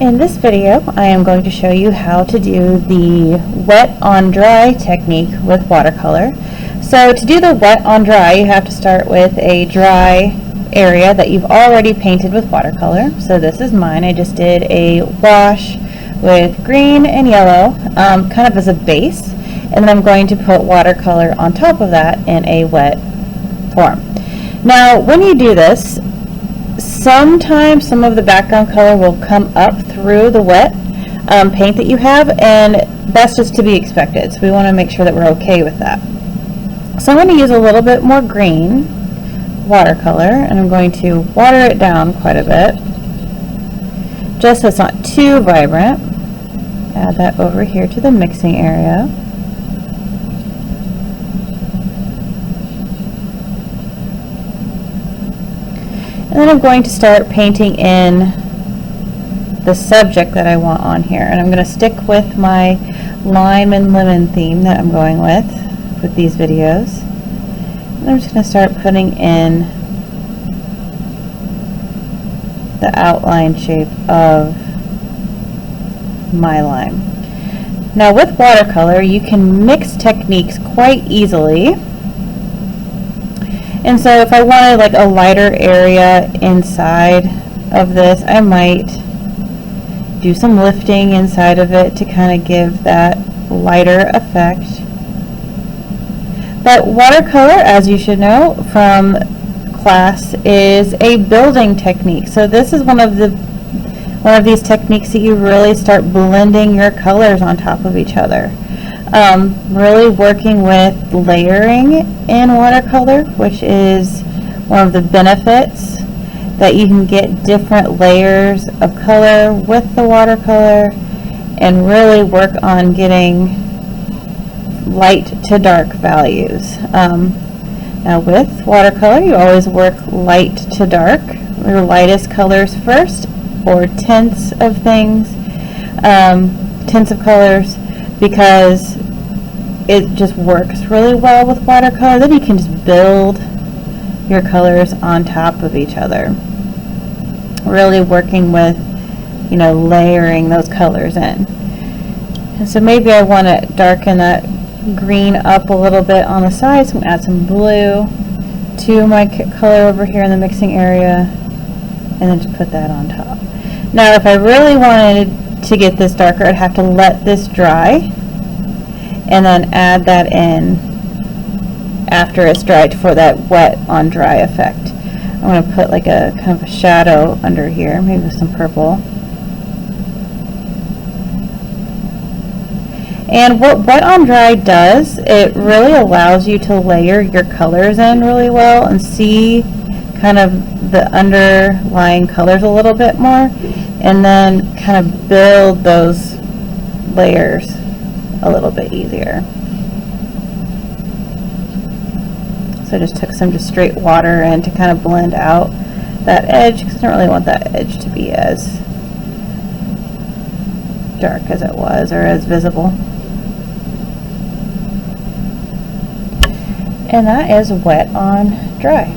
In this video, I am going to show you how to do the wet on dry technique with watercolor. So to do the wet on dry, you have to start with a dry area that you've already painted with watercolor. So this is mine. I just did a wash with green and yellow, kind of as a base, and then I'm going to put watercolor on top of that in a wet form. Now, when you do this, sometimes some of the background color will come up through the wet paint that you have, and that's just to be expected. So we want to make sure that we're okay with that. So I'm going to use a little bit more green watercolor, and I'm going to water it down quite a bit, just so it's not too vibrant. Add that over here to the mixing area. And then I'm going to start painting in the subject that I want on here. And I'm going to stick with my lime and lemon theme that I'm going with these videos. And I'm just going to start putting in the outline shape of my lime. Now with watercolor, you can mix techniques quite easily. And so if I wanted like a lighter area inside of this, I might do some lifting inside of it to kind of give that lighter effect. But watercolor, as you should know from class, is a building technique. So this is one of these techniques that you really start blending your colors on top of each other. Really working with layering in watercolor, which is one of the benefits, that you can get different layers of color with the watercolor and really work on getting light to dark values. Now with watercolor, you always work light to dark, your lightest colors first, or tints of things, tints of colors, because it just works really well with watercolor. Then you can just build your colors on top of each other. Really working with, layering those colors in. And so maybe I want to darken that green up a little bit on the sides. I'm going to add some blue to my color over here in the mixing area, and then just put that on top. Now if I really wanted to get this darker, I'd have to let this dry and then add that in after it's dried for that wet on dry effect. I'm going to put like a kind of a shadow under here, maybe with some purple. And what wet on dry does, it really allows you to layer your colors in really well and see kind of the underlying colors a little bit more, and then kind of build those layers a little bit easier. So I just took some just straight water in to kind of blend out that edge, because I don't really want that edge to be as dark as it was, or as visible. And that is wet on dry.